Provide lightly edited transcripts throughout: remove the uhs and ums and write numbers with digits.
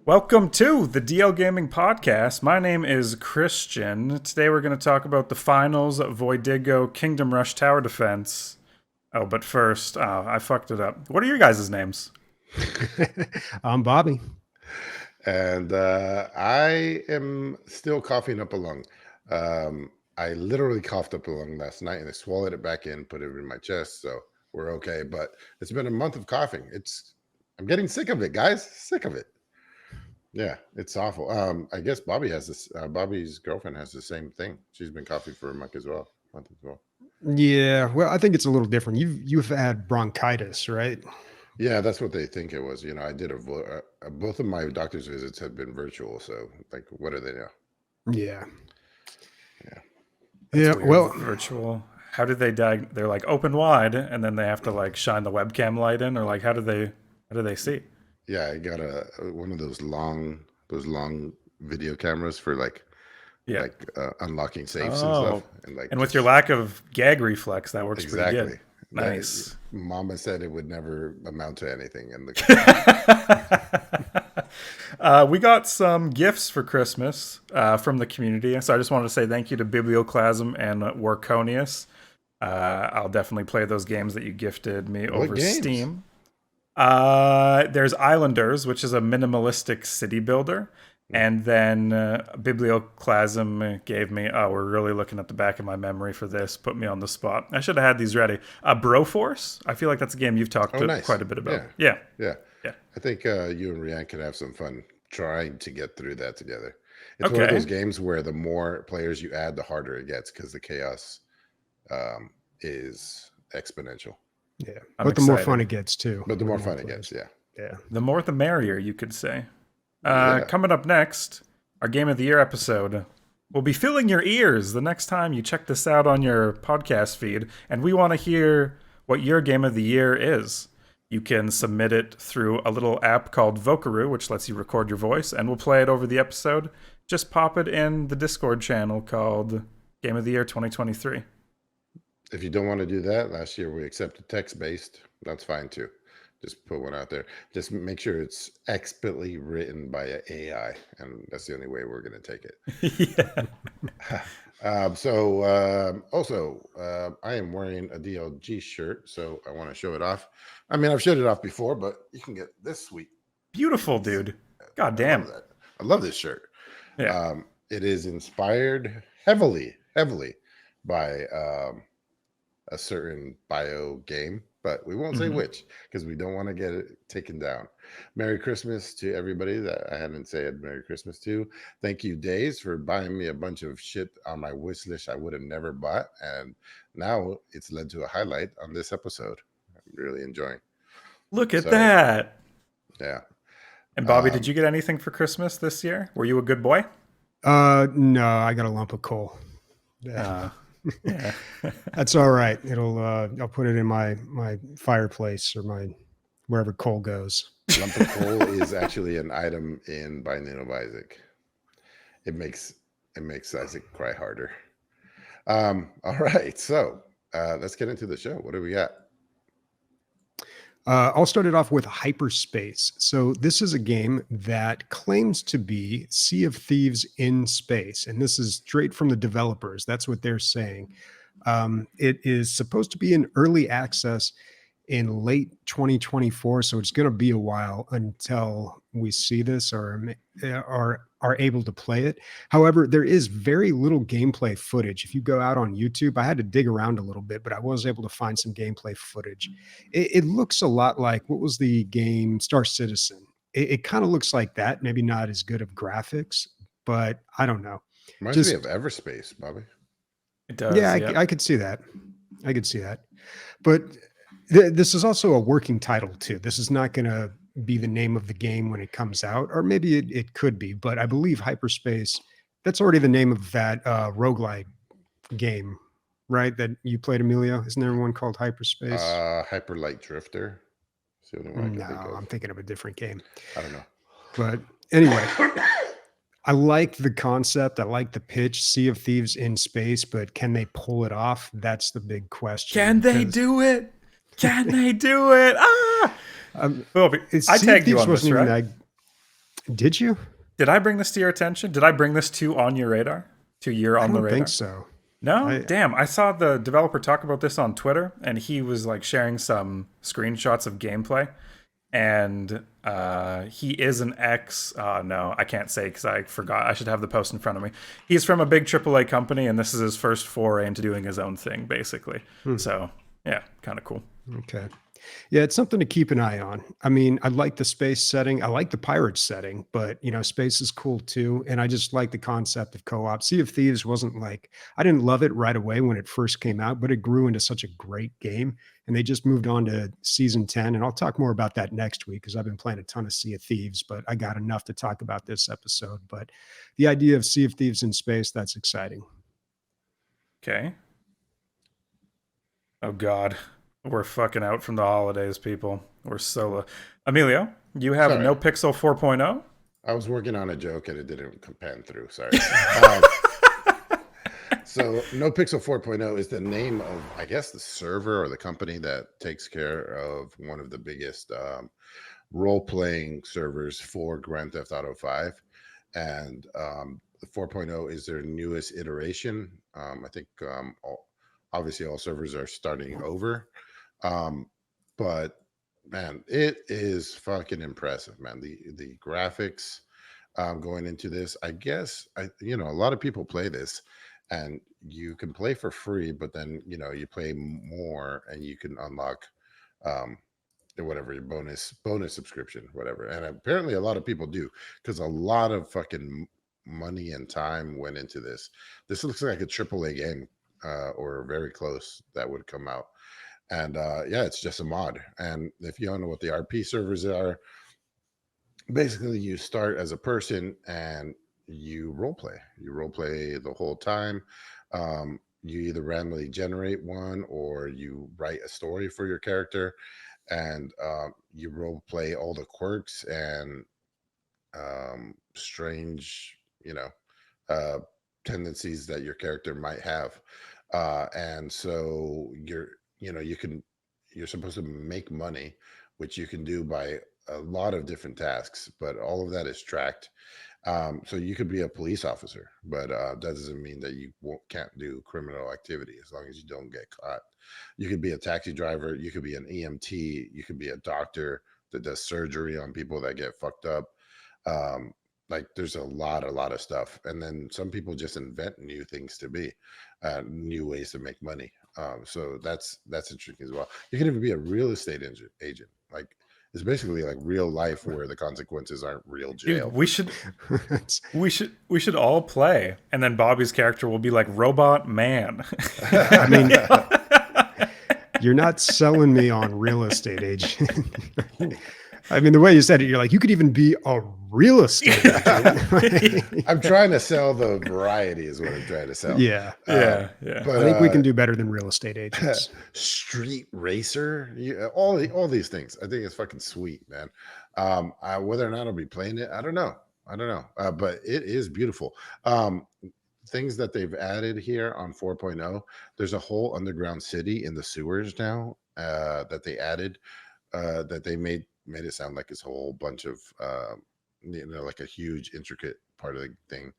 Welcome to the DL Gaming Podcast. My name is Christian. Today we're going to talk about the finals of Voidigo Kingdom Rush Tower Defense. Oh, but first, I fucked it up. What are your guys' names? I'm Bobby. And I am still coughing up a lung. I literally coughed up a lung last night and I swallowed it back in, put it in my chest. So we're okay. But it's been a month of coughing. I'm getting sick of it, guys. Sick of it. Yeah, it's awful. I guess Bobby has this. Bobby's girlfriend has the same thing. She's been coughing for a month as well. Yeah, well, I think it's a little different. You've had bronchitis, right? Yeah, that's what they think it was. You know, I did both of my doctor's visits have been virtual. So, like, what do they know? Yeah. That's weird. Well, virtual. How did they They're like open wide, and then they have to like shine the webcam light in, or like how do they see? Yeah, I got one of those long video cameras for unlocking safes and stuff. And with your lack of gag reflex, that works pretty good. Nice. Mama said it would never amount to anything. We got some gifts for Christmas from the community, so I just wanted to say thank you to Biblioclasm and Warconius. I'll definitely play those games that you gifted me over Steam. There's Islanders, which is a minimalistic city builder. And then Biblioclasm gave me, we're really looking at the back of my memory for this, put me on the spot. I should have had these ready. Broforce, I feel like that's a game you've talked quite a bit about. Yeah. I think you and Rian could have some fun trying to get through that together. It's one of those games where the more players you add, the harder it gets because the chaos is exponential. Yeah, but the more fun it gets too. But the more fun it gets, yeah. The more the merrier, you could say. Coming up next, our Game of the Year episode will be filling your ears the next time you check this out on your podcast feed, and we want to hear what your Game of the Year is. You can submit it through a little app called Vocaroo, which lets you record your voice, and we'll play it over the episode. Just pop it in the Discord channel called Game of the Year 2023. If you don't want to do that, last year we accepted text-based. That's fine too. Just put one out there. Just make sure it's expertly written by an AI, and that's the only way we're going to take it. Also, I am wearing a DLG shirt, so I want to show it off. I mean, I've showed it off before, but you can get this sweet. Beautiful, dude. God damn. I love this shirt. Yeah. It is inspired heavily by a certain bio game, but we won't say which because we don't want to get it taken down. Merry Christmas to everybody that I hadn't said Merry Christmas to. Thank you, Days, for buying me a bunch of shit on my wish list I would have never bought, and now it's led to a highlight on this episode. I'm really enjoying. Look at that. Yeah. And Bobby, did you get anything for Christmas this year? Were you a good boy? No, I got a lump of coal. Yeah. That's all right. I'll put it in my fireplace or my wherever coal goes. Lump of coal is actually an item in Binding of Isaac. It makes Isaac cry harder. All right, so let's get into the show. What do we got? I'll start it off with HYPERSPACE. So this is a game that claims to be Sea of Thieves in space, and this is straight from the developers. That's what they're saying. It is supposed to be in early access in late 2024, so it's going to be a while until we see this or are able to play it. However, there is very little gameplay footage. If you go out on YouTube, I had to dig around a little bit, but I was able to find some gameplay footage. It looks a lot like, what was the game, Star Citizen? It kind of looks like that, maybe not as good of graphics, but I don't know. Reminds me of Everspace, Bobby. It does. Yeah, I could see that. But this is also a working title too. This is not going to be the name of the game when it comes out, or maybe it could be, but I believe HYPERSPACE, that's already the name of that roguelike game, right? That you played, Emilio. Isn't there one called HYPERSPACE? Hyper Light Drifter. I'm thinking of a different game. I don't know. But anyway, I like the concept. I like the pitch, Sea of Thieves in space, but can they pull it off? That's the big question. Can they do it? Can they do it? I tagged you on this, right? Did you? Did I bring this to your attention? Did I bring this to on your radar? To your I on the don't think radar? so. No, I damn. I saw the developer talk about this on Twitter, and he was like sharing some screenshots of gameplay. And he is an ex. No, I can't say because I forgot. I should have the post in front of me. He's from a big AAA company, and this is his first foray into doing his own thing, basically. So, yeah, kind of cool. Okay. Yeah, it's something to keep an eye on. I mean, I like the space setting. I like the pirate setting, but space is cool too. And I just like the concept of co-op. Sea of Thieves wasn't like I didn't love it right away when it first came out, but it grew into such a great game. And they just moved on to season 10. And I'll talk more about that next week because I've been playing a ton of Sea of Thieves, but I got enough to talk about this episode. But the idea of Sea of Thieves in space, that's exciting. Okay. Oh, God. We're fucking out from the holidays, people. We're so. Emilio, you have Sorry. NoPixel 4.0? I was working on a joke and it didn't pan through. Sorry. So NoPixel 4.0 is the name of, I guess, the server or the company that takes care of one of the biggest role-playing servers for Grand Theft Auto 5. And the 4.0 is their newest iteration. I think obviously all servers are starting over. But man, it is fucking impressive, man. The graphics going into this, I guess, a lot of people play this and you can play for free, but then, you play more and you can unlock whatever your bonus subscription, whatever. And apparently a lot of people do because a lot of fucking money and time went into this. This looks like a AAA game or very close that would come out. And yeah, it's just a mod. And if you don't know what the RP servers are, basically you start as a person and you role play. You role play the whole time. You either randomly generate one or you write a story for your character, and you role play all the quirks and strange, tendencies that your character might have. And so you're supposed to make money, which you can do by a lot of different tasks, but all of that is tracked. So you could be a police officer, but that doesn't mean that you can't do criminal activity as long as you don't get caught. You could be a taxi driver, you could be an EMT, you could be a doctor that does surgery on people that get fucked up. Like there's a lot of stuff, and then some people just invent new things to be new ways to make money. So that's interesting as well. You can even be a real estate agent. Like it's basically like real life where the consequences aren't real jail. Dude, we should all play, and then Bobby's character will be like Robot Man. I mean, you're not selling me on real estate agent. I mean, the way you said it, you're like, you could even be a real estate agent. I'm trying to sell the variety is what I'm trying to sell. Yeah. Yeah. But I think we can do better than real estate agents. Street racer, all these things. I think it's fucking sweet, man. Whether or not I'll be playing it, I don't know. But it is beautiful. Things that they've added here on 4.0, there's a whole underground city in the sewers now that they added that they made it sound like this whole bunch of like a huge intricate part of the thing.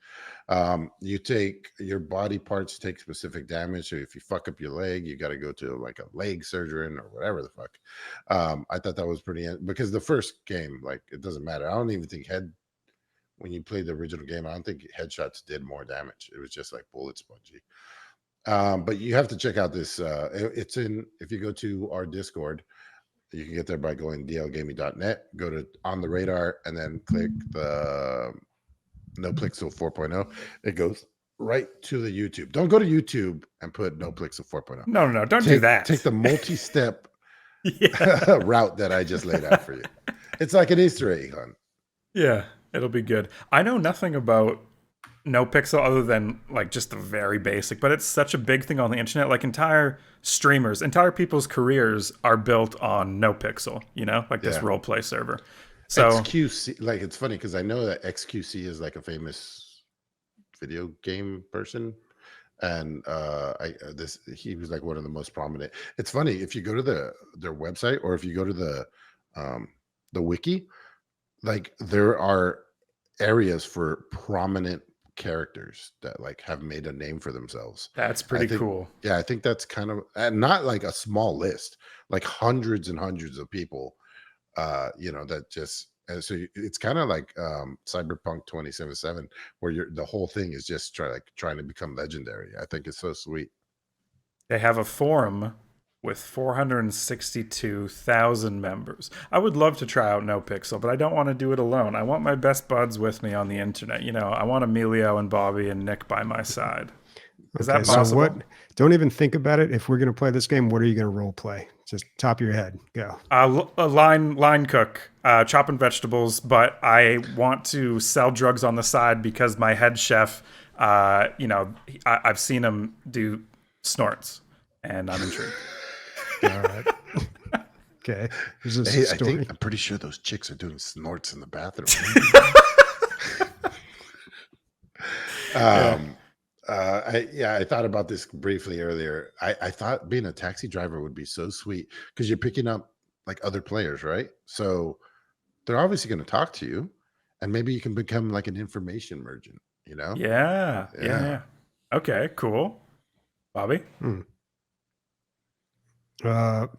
You take your body parts take specific damage, so if you fuck up your leg, you got to go to like a leg surgeon or whatever the fuck. I thought that was pretty, because the first game, like, it doesn't matter. I don't even think when you played the original game, I don't think headshots did more damage. It was just like bullet spongy. But you have to check out this. It's if you go to our Discord, you can get there by going dlgaming.net, go to On the Radar, and then click the NoPixel 4.0. It goes right to the YouTube. Don't go to YouTube and put NoPixel 4.0. No, don't do that. Take the multi-step route that I just laid out for you. It's like an Easter egg hunt. Yeah, it'll be good. I know nothing about NoPixel other than like just the very basic, but it's such a big thing on the internet. Like entire people's careers are built on NoPixel, like this role play server. So XQC, like, it's funny because I know that XQC is like a famous video game person, and he was like one of the most prominent. It's funny, if you go to their website or if you go to the wiki, like there are areas for prominent characters that like have made a name for themselves. That's I pretty think, cool. yeah, I think that's kind of, and not like a small list, like hundreds and hundreds of people, that just, and so it's kind of like Cyberpunk 2077, where the whole thing is just trying to become legendary. I think it's so sweet. They have a forum with 462,000 members. I would love to try out NoPixel, but I don't want to do it alone. I want my best buds with me on the internet. I want Emilio and Bobby and Nick by my side. Is that So possible? don't even think about it. If we're going to play this game, what are you going to role play? Just top of your head. Go. A line cook, chopping vegetables, but I want to sell drugs on the side because my head chef, I've seen him do snorts, and I'm intrigued. All right. Okay. This is Hey, a story. I'm pretty sure those chicks are doing snorts in the bathroom. I thought about this briefly earlier. I thought being a taxi driver would be so sweet because you're picking up like other players, right? So they're obviously going to talk to you, and maybe you can become like an information merchant. Yeah. Okay, cool. Bobby?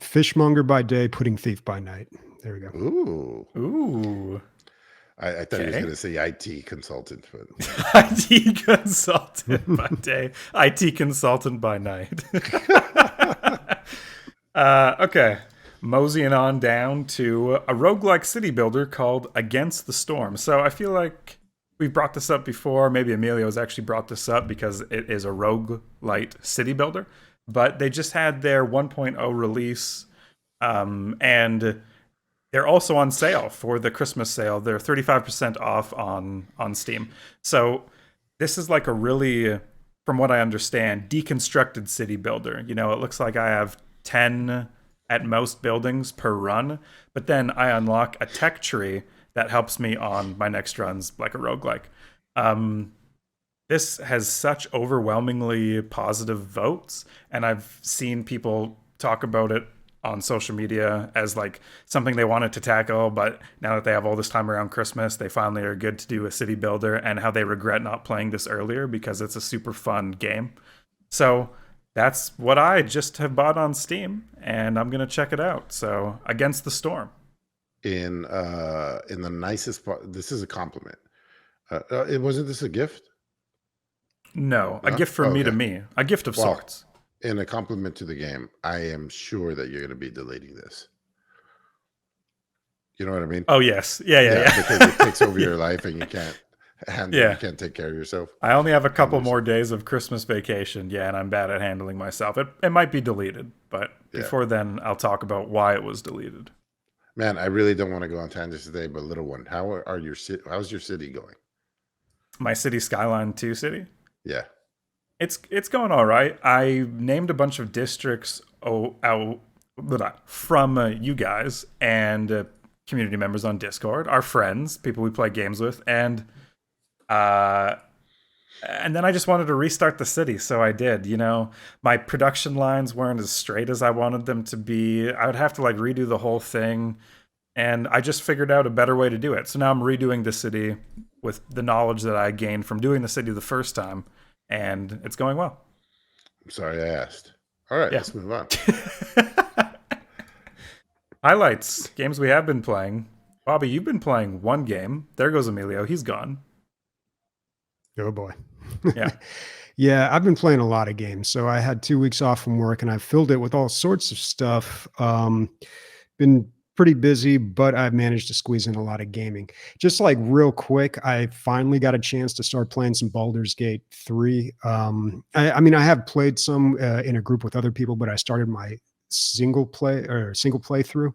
Fishmonger by day, pudding thief by night. There we go. Ooh. I thought he was Okay. going to say IT consultant, but IT consultant by day, IT consultant by night. Okay. Moseying on down to a roguelike city builder called Against the Storm. So I feel like we've brought this up before. Maybe Emilio's actually brought this up because it is a roguelite city builder. But they just had their 1.0 release, and they're also on sale for the Christmas sale. They're 35% off on Steam. So this is like a really, from what I understand, deconstructed city builder. It looks like I have 10 at most buildings per run, but then I unlock a tech tree that helps me on my next runs like a roguelike. This has such overwhelmingly positive votes, and I've seen people talk about it on social media as like something they wanted to tackle, but now that they have all this time around Christmas, they finally are good to do a city builder, and how they regret not playing this earlier because it's a super fun game. So that's what I just have bought on Steam, and I'm gonna check it out. So Against the Storm. in the nicest part, this is a compliment. Wasn't this a gift? No, a No? gift from me to Okay. me, a gift of Well, sorts. in a compliment to the game, I am sure that you're going to be deleting this. You know what I mean? Oh yes, yeah. Because it takes over your life, and you can't handle. Yeah. You can't take care of yourself. I only have a couple more days of Christmas vacation, and I'm bad at handling myself. It might be deleted, but before then, I'll talk about why it was deleted. Man, I really don't want to go on tangents today, but little one, how's your city going? My City Skyline 2 city? Yeah. It's going all right. I named a bunch of districts from you guys and community members on Discord, our friends, people we play games with, and then I just wanted to restart the city, so I did. My production lines weren't as straight as I wanted them to be. I would have to like redo the whole thing, and I just figured out a better way to do it. So now I'm redoing the city with the knowledge that I gained from doing the city the first time, and it's going well. I'm sorry I asked. All right, Yeah. let's move on. Highlights, games we have been playing. Bobby, you've been playing one game. There goes Emilio. He's gone. Oh boy. Yeah. Yeah, I've been playing a lot of games. So I had 2 weeks off from work and I filled it with all sorts of stuff. Been pretty busy, but I've managed to squeeze in a lot of gaming. Just like real quick, I finally got a chance to start playing some Baldur's Gate 3. I mean, I have played some in a group with other people, but I started my single playthrough.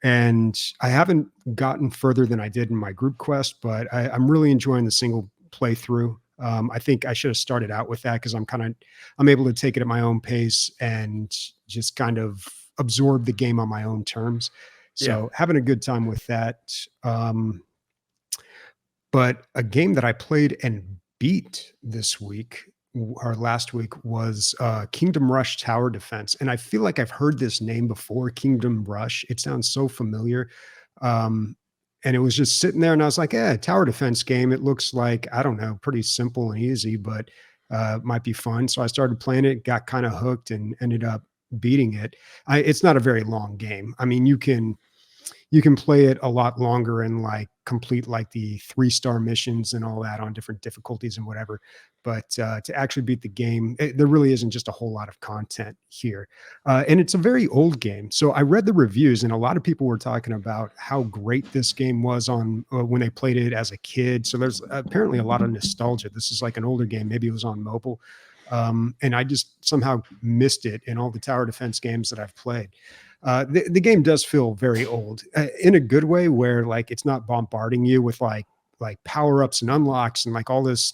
And I haven't gotten further than I did in my group quest, but I'm really enjoying the single playthrough. I think I should have started out with that because I'm able to take it at my own pace and just kind of absorb the game on my own terms. So having a good time with that. But a game that I played and beat this week or last week was Kingdom Rush Tower Defense. And I feel like I've heard this name before, Kingdom Rush. It sounds so familiar. and it was just sitting there, and I was like, tower defense game. It looks like, I don't know, pretty simple and easy, but might be fun. So I started playing it, got kind of hooked, and ended up beating it. It's not a very long game. I mean, you can play it a lot longer and like complete like the 3-star missions and all that on different difficulties and whatever. But to actually beat the game, there really isn't just a whole lot of content here. And it's a very old game. So I read the reviews, and a lot of people were talking about how great this game was on when they played it as a kid. So there's apparently a lot of nostalgia. This is like an older game. Maybe it was on mobile. And I just somehow missed it in all the tower defense games that I've played. The game does feel very old in a good way, where like it's not bombarding you with like power-ups and unlocks and like all this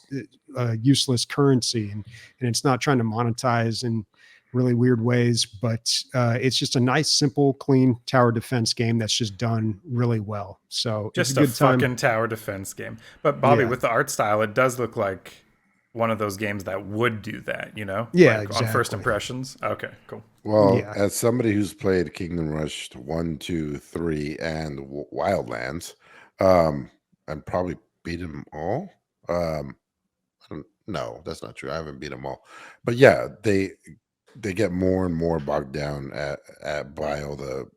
useless currency, and it's not trying to monetize in really weird ways, but it's just a nice, simple, clean tower defense game that's just done really well. So Just it's a a good time. fucking tower defense game. But Bobby, Yeah. with the art style, it does look like one of those games that would do that, you know? Yeah, Like on first exactly. impressions. Okay, cool. Well, Yeah. as somebody who's played Kingdom Rush 1, 2, 3, and Wildlands, and probably beat them all. No, that's not true. I haven't beat them all, but yeah, they get more and more bogged down by all the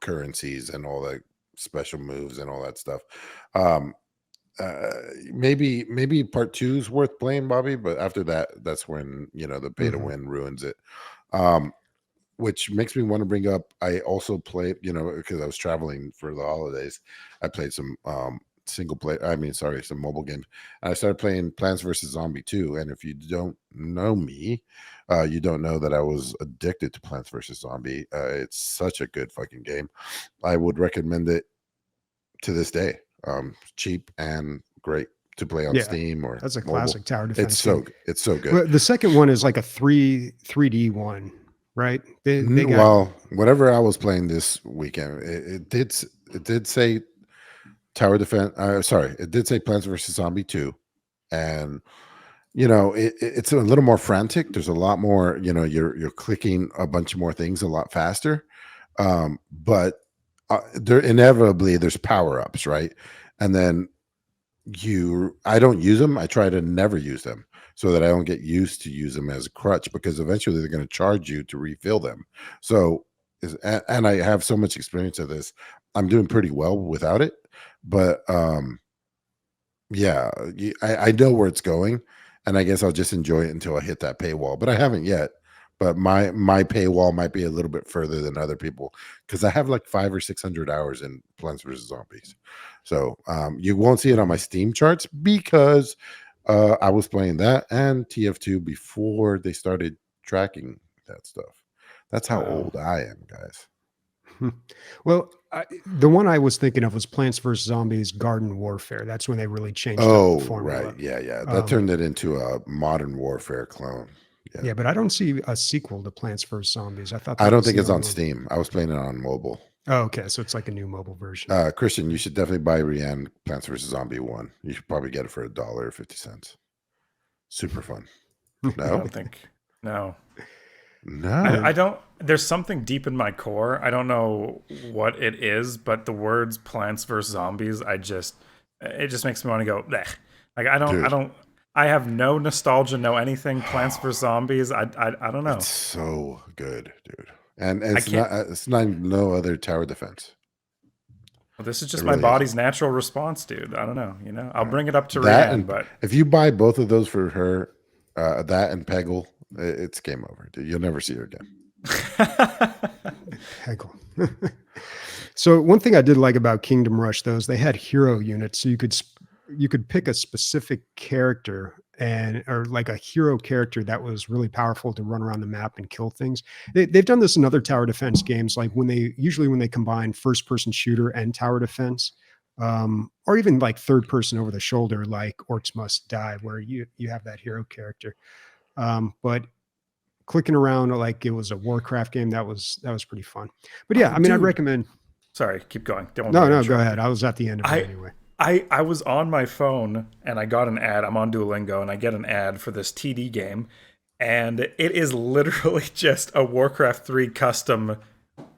currencies and all the special moves and all that stuff. Um, maybe part 2 is worth playing, Bobby, but after that, that's when the pay to Mhm. win ruins it. Um, which makes me want to bring up, I also played, because I was traveling for the holidays, I played some single player, some mobile games. And I started playing Plants vs. Zombie 2. And if you don't know me, you don't know that I was addicted to Plants vs. Zombie. It's such a good fucking game. I would recommend it to this day. Cheap and great to play on Yeah, Steam or that's a mobile. classic tower defense It's game. it's so good. Well, the second one is like a 3D one, right? They got Well, whatever I was playing this weekend, it did say tower defense. Sorry, it did say Plants vs. Zombie 2, and it's a little more frantic. There's a lot more. You're clicking a bunch more things a lot faster, but there inevitably there's power ups, right? And then I don't use them. I try to never use them so that I don't get used to use them as a crutch, because eventually they're going to charge you to refill them. So, and I have so much experience of this, I'm doing pretty well without it. But yeah, I know where it's going, and I guess I'll just enjoy it until I hit that paywall. But I haven't yet. But my paywall might be a little bit further than other people, because I have like 500 or 600 hours in Plants vs. Zombies. So you won't see it on my Steam charts, because I was playing that and TF2 before they started tracking that stuff. That's how Wow. old I am, guys. well, the one I was thinking of was Plants vs. Zombies Garden Warfare. That's when they really changed up Oh, the formula. right. Yeah. That turned it into a Modern Warfare clone. Yeah, but I don't see a sequel to Plants vs. Zombies. I thought I that don't was think the it's on only one. Steam. I was playing it on mobile. Oh, okay, so it's like a new mobile version. Christian, you should definitely buy Rianne Plants vs. Zombie 1. You should probably get it for $1.50. Super fun. I No? don't think. No. No. I don't. There's something deep in my core. I don't know what it is, but the words Plants vs. Zombies, it just makes me want to go, bleh. Like, I Dude. don't. I have no nostalgia, no anything. Plants vs. Zombies, I don't know. It's so good, dude. And I can't. it's not no other tower defense. This is just It my really body's isn't. natural response, dude. I don't know. I'll bring it up to That, Rianne, and but if you buy both of those for her, that and Peggle, it's game over, dude. You'll never see her again. Hegel. So one thing I did like about Kingdom Rush, though, is they had hero units, so you could pick a specific character or like a hero character that was really powerful to run around the map and kill things. They've done this in other tower defense games, like when they combine first person shooter and tower defense, or even like third person over the shoulder, like Orcs Must Die, where you have that hero character. But clicking around like it was a Warcraft game, that was pretty fun. But yeah, I mean, I'd Dude. recommend. Sorry, keep going. Don't No, want to go interrupt. ahead. I was at the end of it anyway. I was on my phone and I got an ad. I'm on Duolingo and I get an ad for this TD game, and it is literally just a Warcraft 3 custom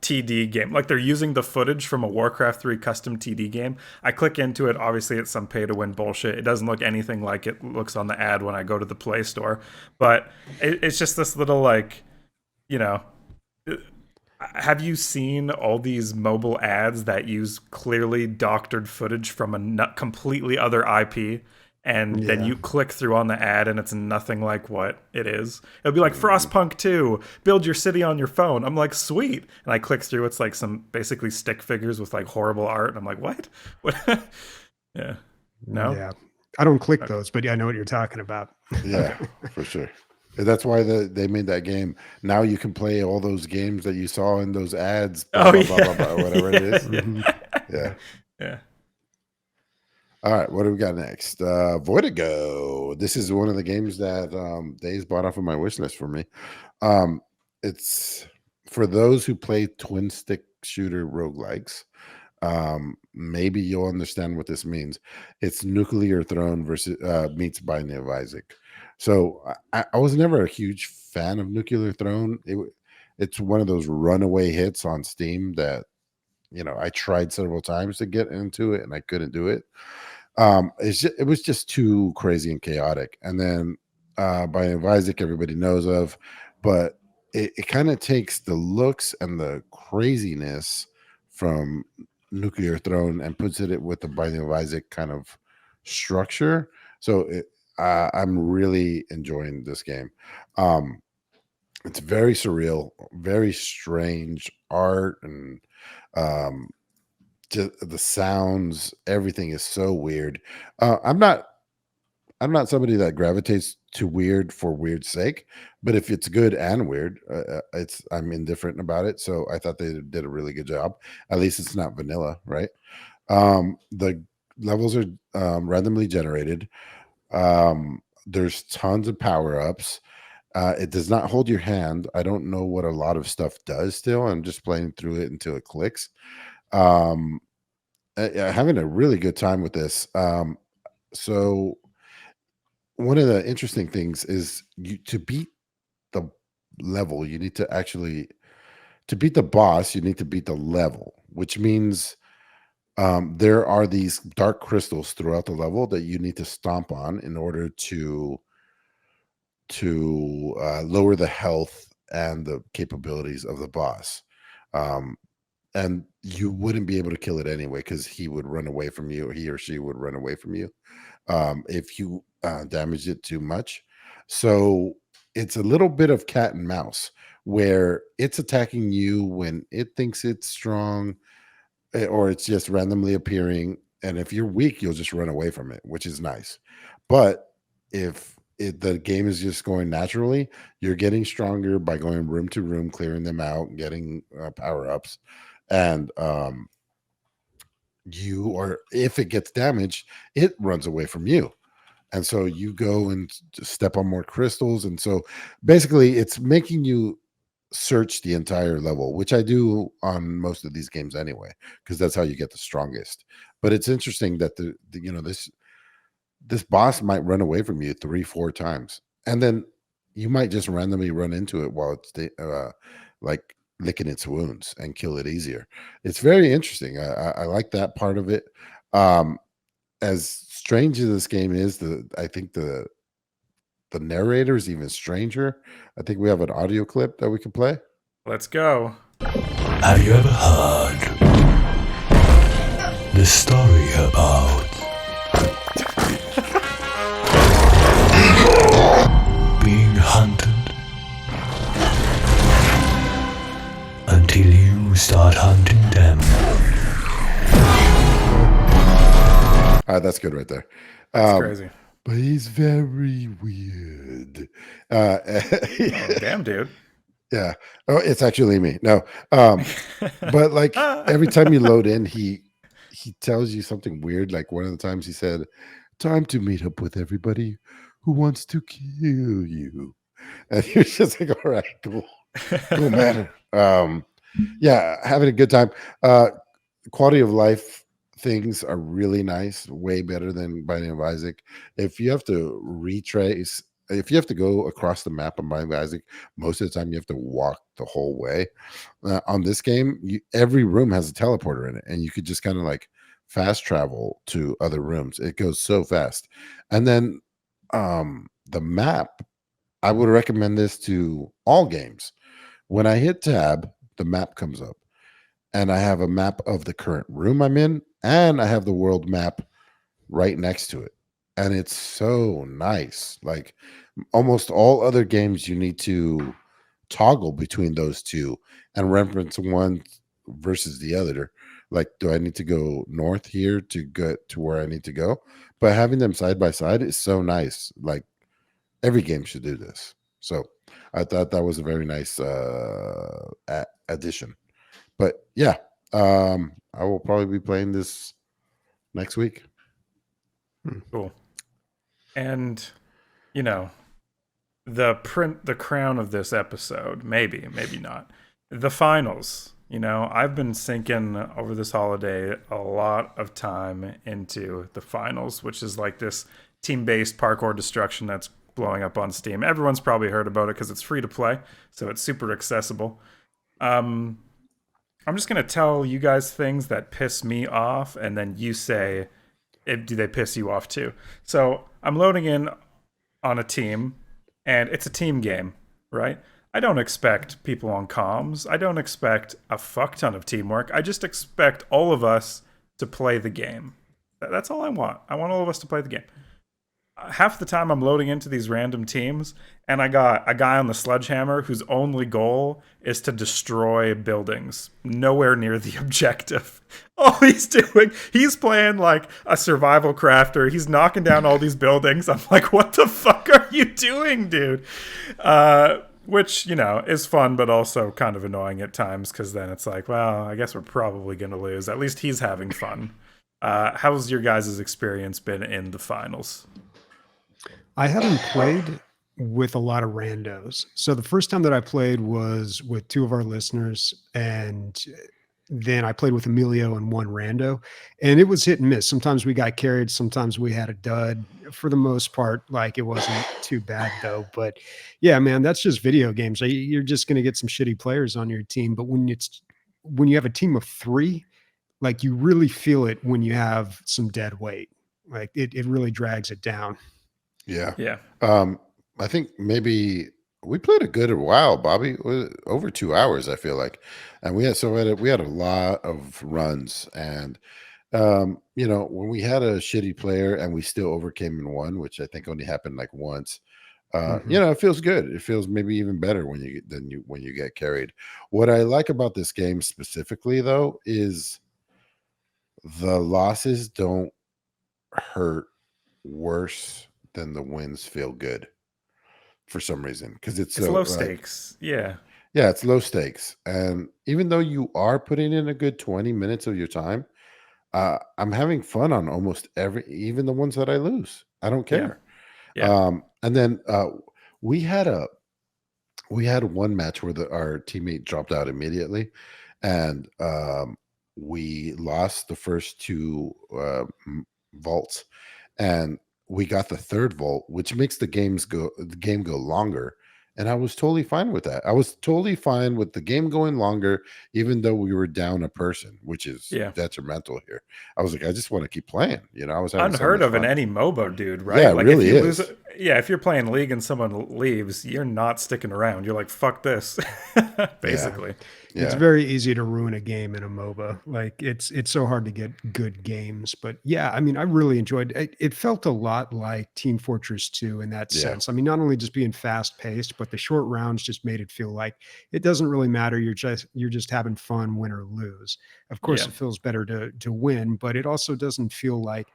TD game. Like they're using the footage from a Warcraft 3 custom TD game. I click into it. Obviously, it's some pay to win bullshit. It doesn't look anything like it looks on the ad when I go to the Play Store. But it's just this little, like, you know, have you seen all these mobile ads that use clearly doctored footage from a completely other IP? And then you click through on the ad and it's nothing like what it is. It'll be like Frostpunk 2, build your city on your phone. I'm like, sweet. And I click through, it's like some basically stick figures with like horrible art. And I'm like, what? What? Yeah. No? Yeah. I don't click those, but yeah, I know what you're talking about. Yeah, for sure. That's why they made that game. Now you can play all those games that you saw in those ads, blah, blah, blah, blah, whatever it is. Yeah. Yeah. All right, what do we got next? Voidigo. This is one of the games that Dave's bought off of my wish list for me. It's for those who play twin stick shooter roguelikes. Maybe you'll understand what this means. It's Nuclear Throne versus meets Binding of Isaac. So I was never a huge fan of Nuclear Throne. It's one of those runaway hits on Steam that, you know, I tried several times to get into it and I couldn't do it. It was just too crazy and chaotic. And then Binding of Isaac, everybody knows of, but it kind of takes the looks and the craziness from Nuclear Throne and puts it with the Binding of Isaac kind of structure. So I'm really enjoying this game. It's very surreal, very strange art, and just the sounds, everything is so weird. I'm not somebody that gravitates to weird for weird's sake, but if it's good and weird, I'm indifferent about it. So I thought they did a really good job. At least it's not vanilla, right? The levels are randomly generated. There's tons of power-ups. It does not hold your hand. I don't know what a lot of stuff does still. I'm just playing through it until it clicks. Having a really good time with this. So one of the interesting things is to beat the level, you need to actually, to beat the boss, you need to beat the level, which means there are these dark crystals throughout the level that you need to stomp on in order to lower the health and the capabilities of the boss. And you wouldn't be able to kill it anyway because he would run away from you, or he or she would run away from you if you damaged it too much. So it's a little bit of cat and mouse where it's attacking you when it thinks it's strong, or it's just randomly appearing. And if you're weak, you'll just run away from it, which is nice. But if the game is just going naturally, you're getting stronger by going room to room, clearing them out, getting power-ups. And if it gets damaged, it runs away from you. And so you go and step on more crystals. And so basically it's making you search the entire level, which I do on most of these games anyway, because that's how you get the strongest. But it's interesting that this boss might run away from you 3-4 times, and then you might just randomly run into it while it's like licking its wounds and kill it easier. It's very interesting. I like that part of it. As strange as this game is, I think the narrator is even stranger. I think we have an audio clip that we can play. Let's go. Have you ever heard the story about being hunted until you start hunting them? That's good right there. That's crazy. But he's very weird. Damn, dude. Yeah. Oh, it's actually me. No. But like every time you load in, he tells you something weird. Like one of the times he said, "Time to meet up with everybody who wants to kill you." And you're just like, all right, cool. Cool, man. Yeah, having a good time. Quality of life things are really nice, way better than Binding of Isaac. If you have to retrace if you have to go across the map on Binding of Isaac, most of the time you have to walk the whole way. On this game, every room has a teleporter in it, and you could just kind of like fast travel to other rooms. It goes so fast. And then the map, I would recommend this to all games. When I hit tab, the map comes up, and I have a map of the current room I'm in, and I have the world map right next to it. And it's so nice. Like almost all other games, you need to toggle between those two and reference one versus the other. Like, do I need to go north here to get to where I need to go? But having them side by side is so nice. Like every game should do this. So I thought that was a very nice addition. But yeah, I will probably be playing this next week. Cool. And you know, the crown of this episode, maybe not, the finals. You know, I've been sinking over this holiday a lot of time into the finals, which is like this team-based parkour destruction that's blowing up on Steam. Everyone's probably heard about it because it's free to play, so it's super accessible. I'm just gonna tell you guys things that piss me off, and then you say, do they piss you off too? So I'm loading in on a team, and it's a team game, right? I don't expect people on comms. I don't expect a fuck ton of teamwork. I just expect all of us to play the game. That's all I want. I want all of us to play the game. Half the time I'm loading into these random teams, and I got a guy on the sledgehammer whose only goal is to destroy buildings, nowhere near the objective. All he's doing, he's playing like a survival crafter. He's knocking down all these buildings. I'm like, what the fuck are you doing, dude? Which, you know, is fun, but also kind of annoying at times, because then it's like, well, I guess we're probably going to lose. At least he's having fun. How's your guys' experience been in the finals? I haven't played with a lot of randos. So the first time that I played was with two of our listeners, and then I played with Emilio and one rando, and it was hit and miss. Sometimes we got carried, sometimes we had a dud. For the most part, like, it wasn't too bad though. But yeah, man, that's just video games. You're just going to get some shitty players on your team. But when you have a team of three, like, you really feel it when you have some dead weight. Like it really drags it down. Yeah. Yeah. I think maybe we played a good while, Bobby. Over 2 hours, I feel like. And we had a lot of runs. And you know, when we had a shitty player and we still overcame and won, which I think only happened like once, you know, it feels good. It feels maybe even better when you get carried. What I like about this game specifically, though, is the losses don't hurt worse than the wins feel good for some reason, because it's so low stakes. Yeah, it's low stakes. And even though you are putting in a good 20 minutes of your time, I'm having fun on almost even the ones that I lose. I don't care. Yeah. And then we had one match where our teammate dropped out immediately, and we lost the first two vaults, and we got the third vault, which makes the game go longer. And I was totally fine with that. I was totally fine with the game going longer, even though we were down a person, which is detrimental here. I was like, I just want to keep playing. You know, I was having unheard so of much in fun. any MOBA, dude. Right? Yeah, like, it really if you is. if you're playing League and someone leaves, you're not sticking around. You're like, fuck this, basically. Yeah. It's very easy to ruin a game in a MOBA. Like, it's so hard to get good games. But yeah, I mean, I really enjoyed it. It felt a lot like Team Fortress 2 in that sense. I mean, not only just being fast paced, but the short rounds just made it feel like it doesn't really matter. You're just having fun, win or lose. Of course, it feels better to win, but it also doesn't feel like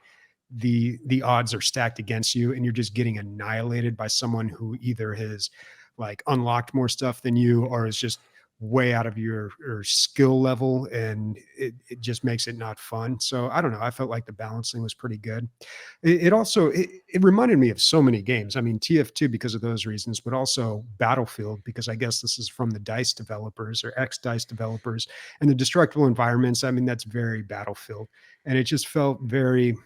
the odds are stacked against you and you're just getting annihilated by someone who either has like unlocked more stuff than you or is just way out of your skill level, and it just makes it not fun. So I don't know. I felt like the balancing was pretty good. It also reminded me of so many games. I mean, TF2 because of those reasons, but also Battlefield because I guess this is from the DICE developers or ex-DICE developers, and the destructible environments. I mean, that's very Battlefield, and it just felt very,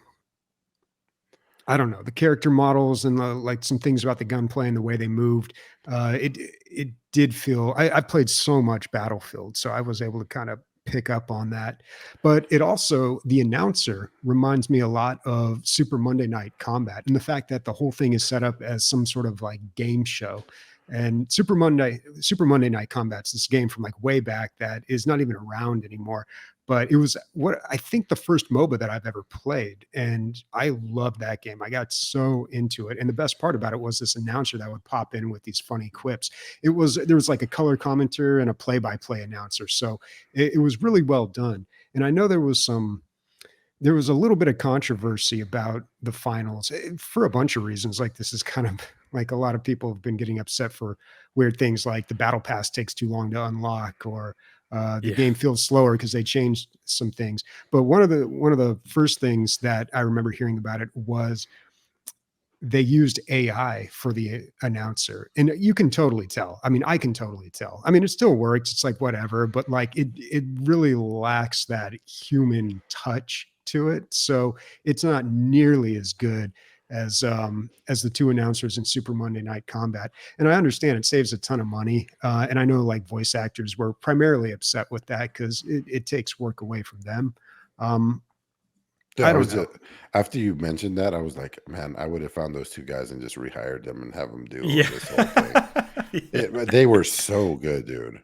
I don't know, the character models and like some things about the gunplay and the way they moved. It did feel. I played so much Battlefield, so I was able to kind of pick up on that. But it also, the announcer reminds me a lot of Super Monday Night Combat, and the fact that the whole thing is set up as some sort of like game show. And Super Monday Night Combat's this game from like way back that is not even around anymore. But it was what I think the first MOBA that I've ever played. And I loved that game. I got so into it. And the best part about it was this announcer that would pop in with these funny quips. There was like a color commentator and a play-by-play announcer. So it was really well done. And I know there was a little bit of controversy about the finals for a bunch of reasons. Like this is kind of like a lot of people have been getting upset for weird things like the battle pass takes too long to unlock, or the game feels slower because they changed some things. But one of the first things that I remember hearing about it was they used AI for the announcer, and you can totally tell. I mean, I can totally tell. I mean, it still works. It's like whatever, but like it really lacks that human touch to it. So it's not nearly as good as the two announcers in Super Monday Night Combat. And I understand it saves a ton of money. And I know like voice actors were primarily upset with that because it takes work away from them. I don't know. After you mentioned that, I was like, man, I would have found those two guys and just rehired them and have them do Yeah. this whole thing. They were so good, dude.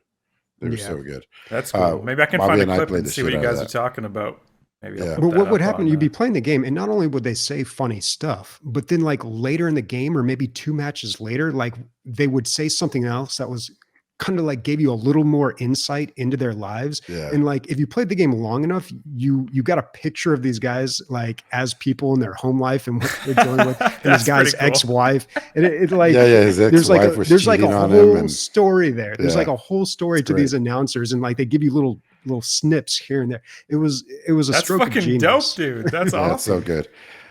They were so good. That's cool. Maybe I can Bobby find a and I clip played and the see what shit you out of guys are that. talking about. Maybe I'll Yeah. put But that what would up happen? on, You'd be playing the game, and not only would they say funny stuff, but then like later in the game, or maybe two matches later, like they would say something else that was kind of like gave you a little more insight into their lives. Yeah. And like if you played the game long enough, you got a picture of these guys like as people in their home life and what they're dealing with, and this That's guy's pretty cool. ex-wife. And it like his there's like ex-wife was there's like a cheating on him, whole and story there. There's Yeah. like a whole story It's to these great. announcers, and like they give you little snips here and there. It was a That's stroke of fucking genius. dope, dude. That's yeah, awesome. it's so good.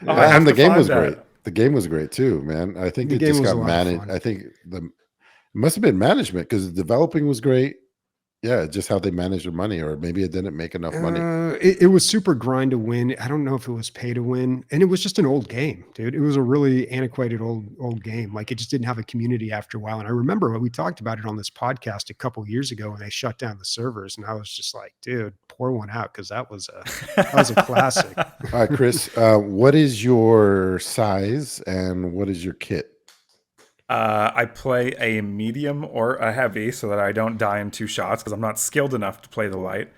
Oh, I have And the to game find was that. great. The game was great too, man. I think The it game just was got a lot of managed. fun. I think it must have been management because the developing was great. Yeah, just how they managed their money, or maybe it didn't make enough money. It was super grind to win. I don't know if it was pay to win, and it was just an old game, dude. It was a really antiquated old game. Like it just didn't have a community after a while. And I remember when we talked about it on this podcast a couple years ago when they shut down the servers, and I was just like, dude, pour one out because that was a classic. All right, Chris, what is your size and what is your kit? I play a medium or a heavy so that I don't die in 2 shots because I'm not skilled enough to play the light.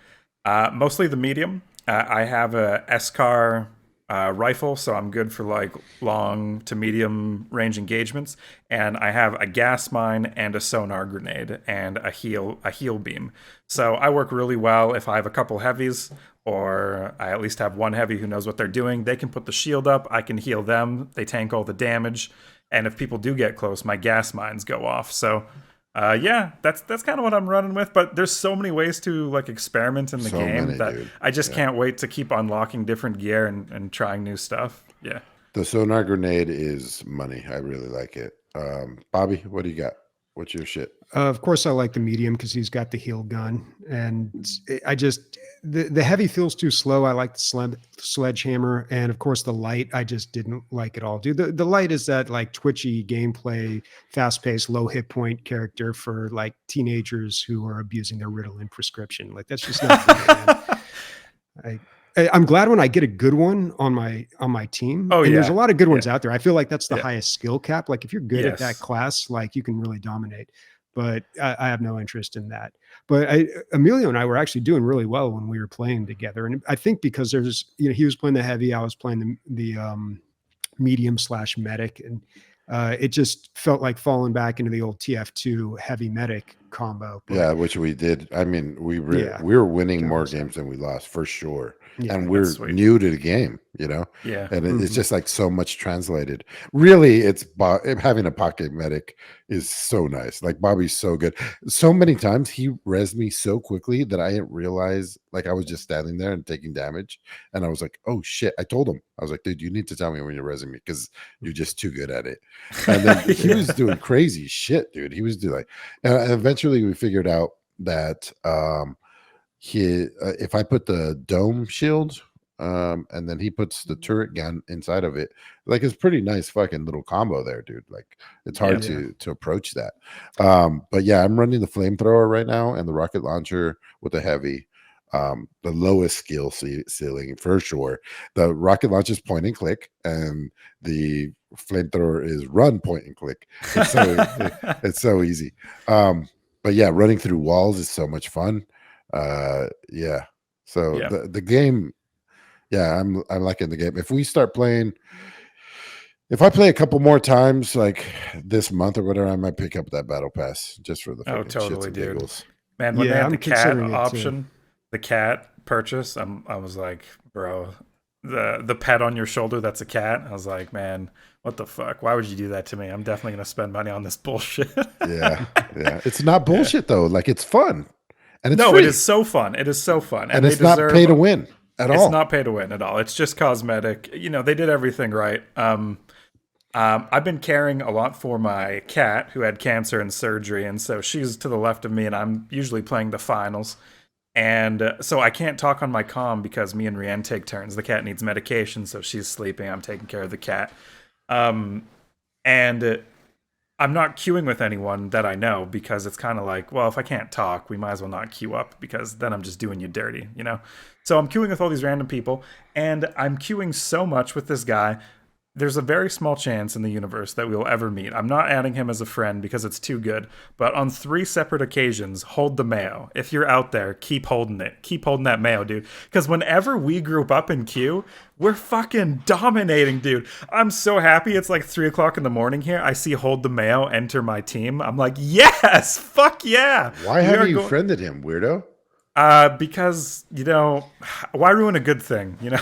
Mostly the medium. I have a SCAR rifle, so I'm good for like long to medium range engagements. And I have a gas mine and a sonar grenade and a heal beam. So I work really well if I have a couple heavies, or I at least have one heavy who knows what they're doing. They can put the shield up, I can heal them, they tank all the damage. And if people do get close, my gas mines go off. So, yeah, that's kind of what I'm running with. But there's so many ways to like experiment in the game that dude. I just can't wait to keep unlocking different gear and trying new stuff. Yeah. The sonar grenade is money. I really like it. Bobby, what do you got? What's your shit? Of course, I like the medium because he's got the heal gun, and I just the heavy feels too slow. I like the sledgehammer, and of course the light. I just didn't like it all. Dude, the light is that like twitchy gameplay, fast paced, low hit point character for like teenagers who are abusing their Ritalin prescription. Like that's just not good, man. I'm glad when I get a good one on my team. Oh, and yeah. There's a lot of good ones out there. I feel like that's the Yeah. highest skill cap. Like if you're good at that Yes. class, like you can really dominate. But I have no interest in that. But Emilio and I were actually doing really well when we were playing together. And I think because there's, he was playing the heavy, I was playing the medium / medic. And it just felt like falling back into the old TF2 heavy medic combo. But, Yeah, which we did. I mean, we Yeah. were winning more 100%. games than we lost for sure. Yeah, And we're sweet. new to the game, Yeah. and it's Mhm. just like so much translated. Really, it's having a pocket medic is so nice. Like Bobby's so good. So many times he rezzed me so quickly that I didn't realize, like I was just standing there and taking damage, and I was like, "Oh shit!" I told him, I was like, "Dude, you need to tell me when you're rezzing me because you're just too good at it." And then he was doing crazy shit, dude. He was doing like, and eventually we figured out that if I put the dome shield and then he puts the turret gun inside of it. Like, it's pretty nice fucking little combo there, dude. Like, it's hard to approach that. But yeah, I'm running the flamethrower right now and the rocket launcher with the heavy. The lowest skill ceiling for sure. The rocket launcher is point and click, and the flamethrower is run, point and click. It's so it's so easy. But yeah, running through walls is so much fun. Yeah. So the game, yeah, I'm liking the game. If we start playing, if I play a couple more times, like this month or whatever, I might pick up that battle pass just for the shits and giggles. Man, when they had the cat option, the cat purchase, I was like, bro, the pet on your shoulder that's a cat. I was like, man, what the fuck? Why would you do that to me? I'm definitely gonna spend money on this bullshit. yeah. It's not bullshit though. Like, it's fun. And it's free. It is so fun. It is so fun. And it's not pay to win at all. It's not pay to win at all. It's just cosmetic. You know, they did everything right. I've been caring a lot for my cat who had cancer and surgery, and so she's to the left of me, and I'm usually playing the finals. And so I can't talk on my comm because me and Rianne take turns. The cat needs medication, so she's sleeping. I'm taking care of the cat. And I'm not queuing with anyone that I know because it's kind of like, well, if I can't talk, we might as well not queue up because then I'm just doing you dirty, you know? So I'm queuing with all these random people, and I'm queuing so much with this guy. There's a very small chance in the universe that we will ever meet. I'm not adding him as a friend because it's too good. But on 3 separate occasions, hold the mayo. If you're out there, keep holding it. Keep holding that mayo, dude. Because whenever we group up in queue, we're fucking dominating, dude. I'm so happy. It's like 3 o'clock in the morning here. I see hold the mayo enter my team. I'm like, yes, fuck yeah. Why have you friended him, weirdo? Because, you know, why ruin a good thing, you know?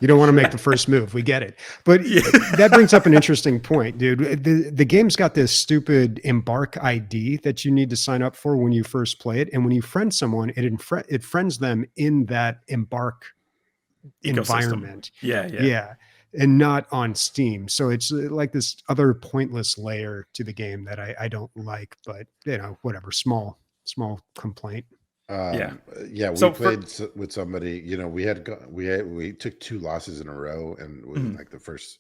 You don't want to make the first move. We get it. But that brings up an interesting point, dude. The game's got this stupid Embark ID that you need to sign up for when you first play it. And when you friend someone, it friends them in that Embark environment. Yeah. And not on Steam. So it's like this other pointless layer to the game that I don't like. But, you know, whatever. Small complaint. We played with somebody, you know, we took 2 losses in a row, and like the first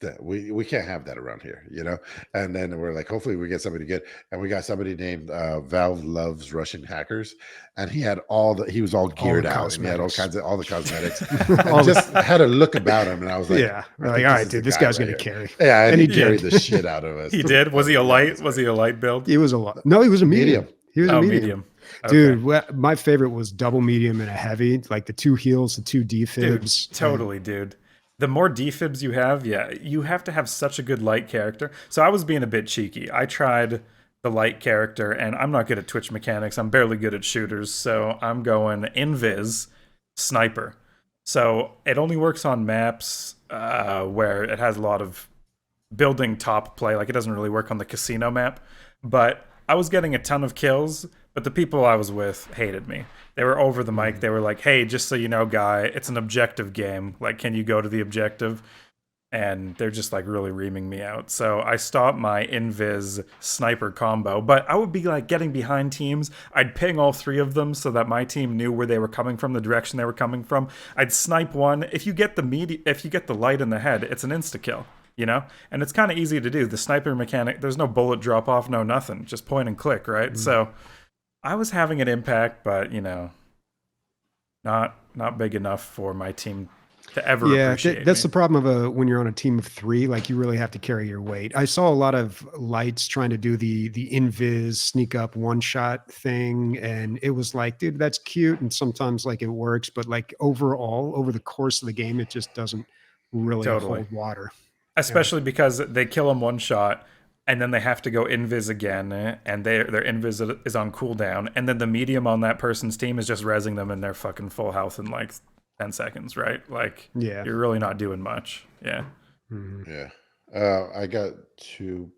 that we can't have that around here, you know. And then we're like, hopefully we get somebody good, and we got somebody named Valve Loves Russian Hackers, and he was all geared out, and he had all the cosmetics, and just had a look about him, and I was like, we're like, all right, dude, this guy's gonna carry. Yeah, and he carried the shit out of us. He did. Was he a light build? He was a light. No, he was a medium. He was a medium. Okay. Dude, my favorite was double medium and a heavy, like the 2 heals, the 2 defibs. Dude, totally, dude. The more defibs you have, you have to have such a good light character. So I was being a bit cheeky. I tried the light character, and I'm not good at Twitch mechanics. I'm barely good at shooters, so I'm going invis sniper. So it only works on maps where it has a lot of building top play. Like, it doesn't really work on the casino map. But I was getting a ton of kills, but the people I was with hated me. They were over the mic. They were like, hey, just so you know, guy, it's an objective game. Like, can you go to the objective? And they're just like really reaming me out. So I stopped my invis sniper combo, but I would be like getting behind teams. I'd ping all 3 of them so that my team knew where they were coming from, the direction they were coming from. I'd snipe one. If you get the light in the head, it's an insta kill. You know, and it's kind of easy to do. The sniper mechanic, there's no bullet drop off, no nothing, just point and click, right? So I was having an impact, but you know, not big enough for my team to ever appreciate that's me. the problem of when you're on a team of 3. Like, you really have to carry your weight. I saw a lot of lights trying to do the invis sneak up one shot thing, and it was like, dude, that's cute, and sometimes like it works, but like overall over the course of the game, it just doesn't really hold water. Especially because they kill him one shot, and then they have to go invis again, and their invis is on cooldown, and then the medium on that person's team is just rezzing them in their fucking full health in like 10 seconds, right? Like, you're really not doing much. Yeah. Yeah. I got 2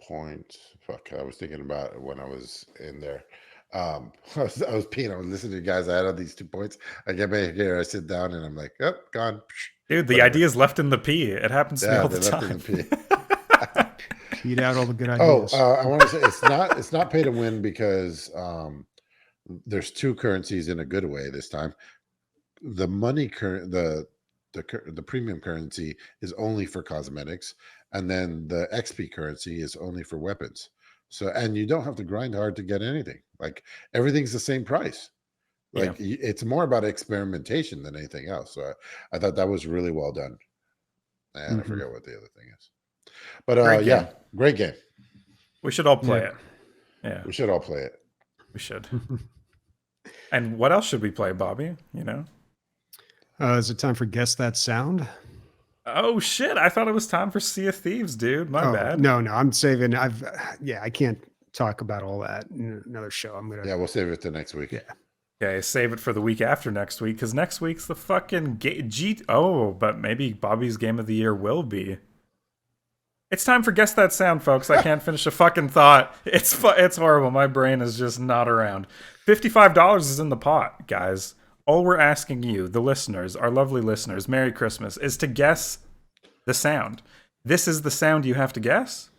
points. Fuck, I was thinking about it when I was in there. I was peeing. I was listening to you guys. I had all these 2 points. I get back here, I sit down, and I'm like, oh, gone. Dude, the idea is left in the pee. It happens to me all the time. Left in the pee. Eat out all the good ideas. I want to say it's not pay to win because there's 2 currencies in a good way this time. the money current the premium currency is only for cosmetics, and then the XP currency is only for weapons. So, and you don't have to grind hard to get anything. Like everything's the same price. Yeah. Like it's more about experimentation than anything else. So I thought that was really well done. And I forget what the other thing is. But Great game. yeah, great game. We should all play Yeah. it. Yeah, We should all play it. we should. And what else should we play, Bobby? You know? Is it time for Guess That Sound? Oh shit! I thought it was time for Sea of Thieves, dude. My bad. No, I'm saving. I can't talk about all that in another show. I'm gonna. Yeah, we'll save it to next week. Yeah. Okay, save it for the week after next week, because next week's the fucking Oh, but maybe Bobby's game of the year will be. It's time for Guess That Sound, folks. I can't finish a fucking thought. It's horrible. My brain is just not around. $55 is in the pot, guys. All we're asking you, the listeners, our lovely listeners, Merry Christmas, is to guess the sound. This is the sound you have to guess?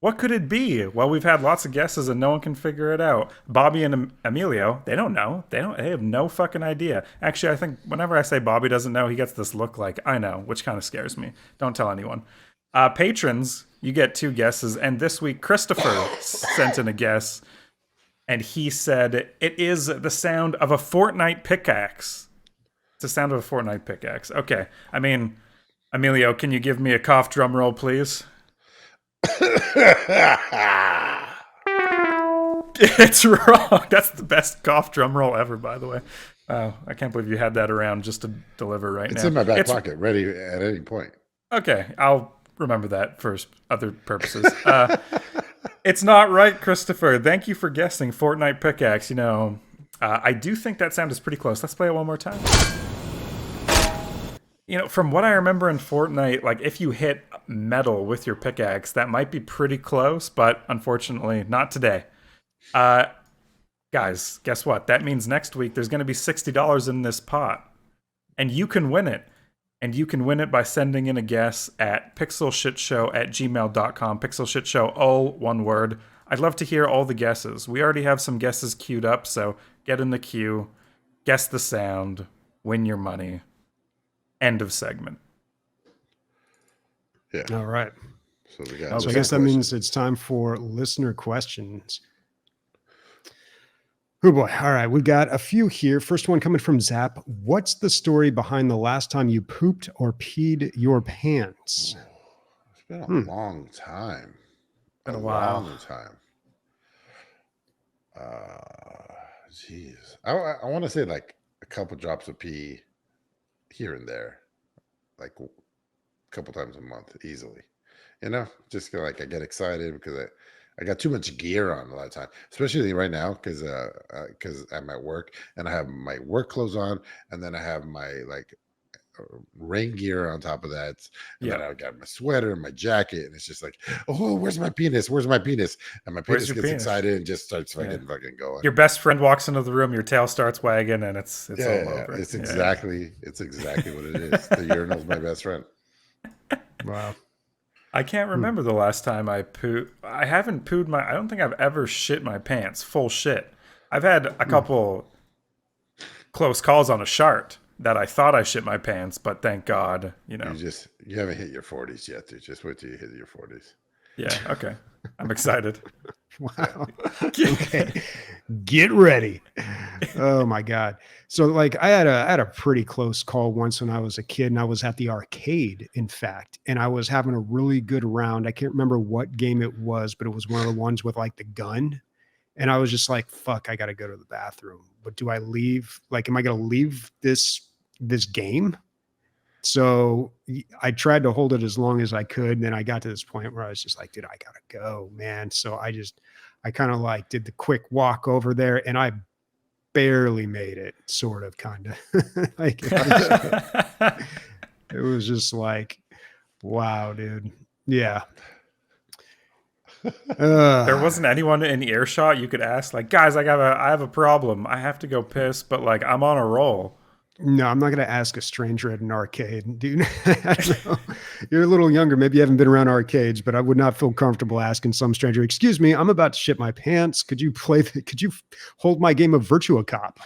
What could it be? Well, we've had lots of guesses and no one can figure it out. Bobby and Emilio, they don't know. They have no fucking idea. Actually, I think whenever I say Bobby doesn't know, he gets this look like, I know, which kind of scares me. Don't tell anyone. Patrons, you get 2 guesses. And this week, Christopher sent in a guess. And he said, it is the sound of a Fortnite pickaxe. It's the sound of a Fortnite pickaxe. Okay. I mean, Emilio, can you give me a cough drum roll, please? It's wrong. That's the best cough drum roll ever, by the way. I can't believe you had that around just to deliver right now. It's in my back pocket, ready at any point. Okay, I'll remember that for other purposes. It's not right, Christopher. Thank you for guessing Fortnite pickaxe. You know, I do think that sound is pretty close. Let's play it one more time. You know, from what I remember in Fortnite, like if you hit metal with your pickaxe, that might be pretty close, but unfortunately not today. Guys, guess what? That means next week there's going to be $60 in this pot. And you can win it. And you can win it by sending in a guess at pixelshitshow@gmail.com. Pixelshitshow, all one word. I'd love to hear all the guesses. We already have some guesses queued up, so get in the queue, guess the sound, win your money. End of segment. Yeah. All right. So we got. So I guess that means it's time for listener questions. Oh boy. All right. We've got a few here. First one coming from Zap. What's the story behind the last time you pooped or peed your pants? It's been a long time. Been a while. Long time. Jeez. I want to say like a couple drops of pee here and there, like a couple times a month, easily. You know, just like I get excited because I got too much gear on a lot of time, especially right now because I'm at work and I have my work clothes on, and then I have my like rain gear on top of that, and then I got my sweater and my jacket, and it's just like, oh, where's my penis? Where's my penis? And my penis gets excited and just starts fucking going. Your best friend walks into the room, your tail starts wagging, and it's all over. It's exactly what it is. The urinal's my best friend. Wow. I can't remember the last time I pooed. I haven't pooed I don't think I've ever shit my pants, full shit. I've had a couple close calls on a shart that I thought I shit my pants, but thank God, you know. You haven't hit your 40s yet, dude. Just wait till you hit your 40s. Yeah, okay. I'm excited. Wow. Okay. Get ready. Oh my God. So like I had a pretty close call once when I was a kid, and I was at the arcade, in fact, and I was having a really good round. I can't remember what game it was, but it was one of the ones with like the gun. And I was just like, fuck, I got to go to the bathroom. But do I leave? Like, am I going to leave this game? So I tried to hold it as long as I could. And then I got to this point where I was just like, dude, I got to go, man. So I kind of like did the quick walk over there, and I barely made it, sort of, kind of. Like, it was just like, wow, dude. Yeah. There wasn't anyone in earshot you could ask, like, guys, I have a problem. I have to go piss, but like I'm on a roll. No, I'm not going to ask a stranger at an arcade, dude. I don't know. You're a little younger. Maybe you haven't been around arcades, but I would not feel comfortable asking some stranger, "Excuse me, I'm about to shit my pants. Could you could you hold my game of Virtua Cop?"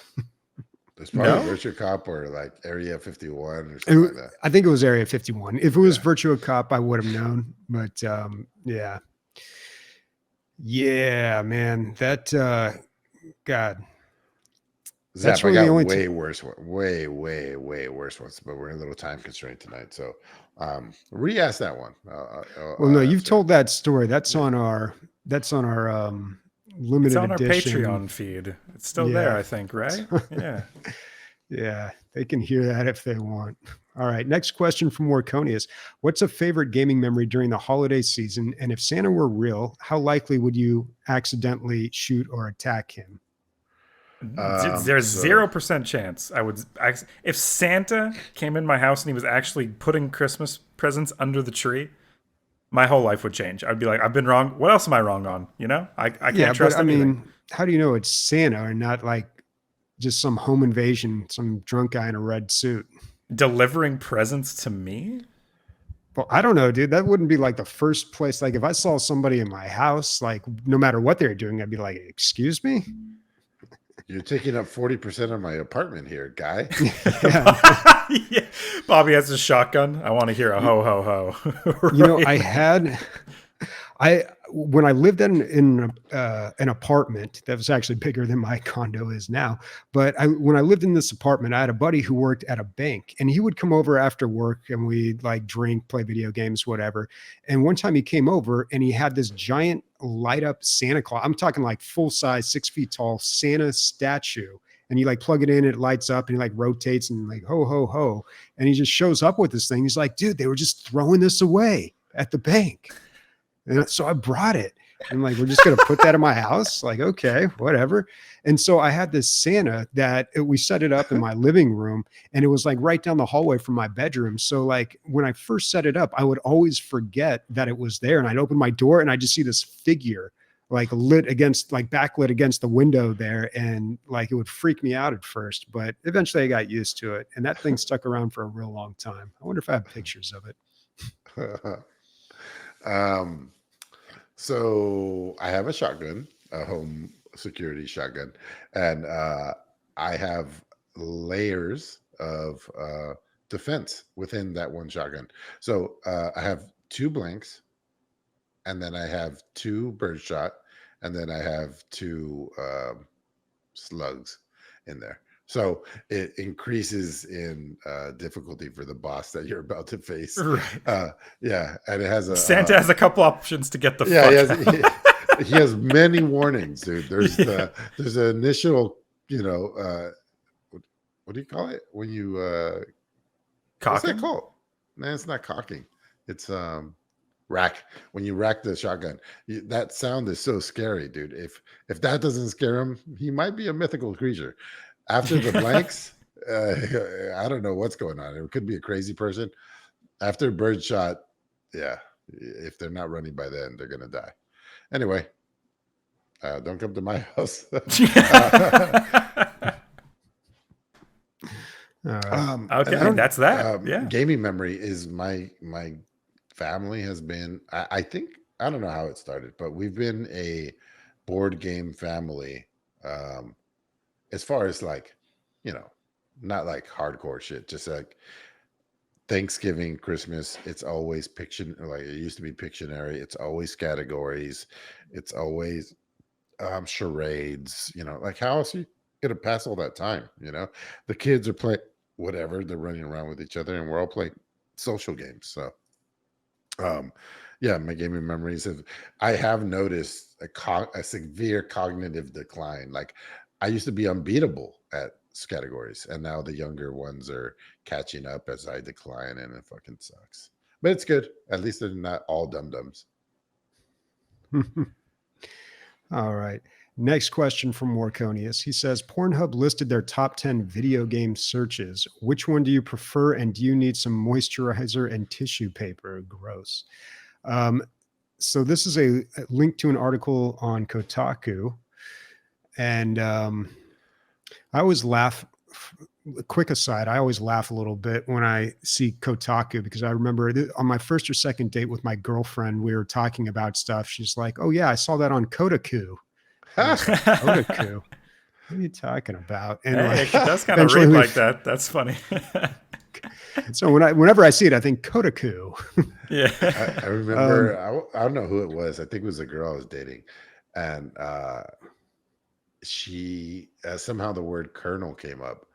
There's probably No? Virtua Cop or like Area 51 or something like that. I think it was Area 51. If it was Yeah. Virtua Cop, I would have known. But yeah. Yeah, man. That God. Zap, That's I really the got only way worse one, way worse ones, but we're in a little time constraint tonight. So re-ask that one. Well, no, you've answer. told that story. That's Yeah. on our It's limited on our edition. Patreon feed. It's still there, I think, right? Yeah. Yeah, they can hear that if they want. All right. Next question from Warconius. What's a favorite gaming memory during the holiday season? And if Santa were real, how likely would you accidentally shoot or attack him? There's 0% chance I would. If Santa came in my house and he was actually putting Christmas presents under the tree, my whole life would change. I'd be like, I've been wrong. What else am I wrong on? You know, I can't trust but anything. I mean, how do you know it's Santa and not like just some home invasion, some drunk guy in a red suit? Delivering presents to me? Well, I don't know, dude. That wouldn't be like the first place. Like if I saw somebody in my house, like no matter what they're doing, I'd be like, "Excuse me." You're taking up 40% of my apartment here, guy. Yeah. Yeah. Bobby has a shotgun. I want to hear a ho ho ho. You know, when I lived in an apartment that was actually bigger than my condo is now, but when I lived in this apartment, I had a buddy who worked at a bank, and he would come over after work, and we'd like drink, play video games, whatever. And one time he came over, and he had this giant light up Santa Claus. I'm talking like full size, 6 feet tall Santa statue. And you like plug it in, it lights up, and he like rotates and like ho ho ho. And he just shows up with this thing. He's like, "Dude, they were just throwing this away at the bank." And so I brought it. And like, we're just going to put that in my house. Like, okay, whatever. And so I had this Santa that we set it up in my living room, and it was like right down the hallway from my bedroom. So like when I first set it up, I would always forget that it was there. And I'd open my door and I just see this figure like backlit against the window there. And like, it would freak me out at first, but eventually I got used to it. And that thing stuck around for a real long time. I wonder if I have pictures of it. So I have a shotgun, a home security shotgun, and I have layers of defense within that one shotgun. So I have 2 blanks, and then I have 2 birdshot, and then I have 2 slugs in there. So it increases in difficulty for the boss that you're about to face. Right. Yeah, and it has a Santa has a couple options to get the yeah. fuck out. He has many warnings, dude. There's there's an initial, what do you call it when you what's that Cocking? called? No, it's not cocking. It's rack. When you rack the shotgun, that sound is so scary, dude. If that doesn't scare him, he might be a mythical creature. After the blanks, I don't know what's going on. It could be a crazy person. After birdshot, yeah, if they're not running by then, they're gonna die. Anyway, don't come to my house. Okay, that's that. Yeah. Gaming memory is my family has been. I think I don't know how it started, but we've been a board game family. As far as like, not like hardcore shit, just like Thanksgiving, Christmas, it's always Pictionary. Like it used to be Pictionary. It's always categories. It's always charades. Like how else are you gonna pass all that time? The kids are playing whatever, they're running around with each other, and we're all playing social games. So, yeah, my gaming memories I have noticed a severe cognitive decline. Like I used to be unbeatable at categories, and now the younger ones are catching up as I decline, and it fucking sucks. But it's good. At least they're not all dum-dums. All right. Next question from Warconius. He says, Pornhub listed their top 10 video game searches. Which one do you prefer, and do you need some moisturizer and tissue paper? Gross. So this is a link to an article on Kotaku. And I always laugh a quick aside, I always laugh a little bit when I see Kotaku because I remember on my first or second date with my girlfriend, we were talking about stuff. She's like, "Oh yeah, I saw that on Kotaku." I was like, "Kotaku? What are you talking about?" And Hey, like, it does kind of eventually read we- like that. That's funny. so whenever I see it, I think Kotaku. Yeah. I remember, I don't know who it was. I think it was a girl I was dating. And she somehow the word colonel came up,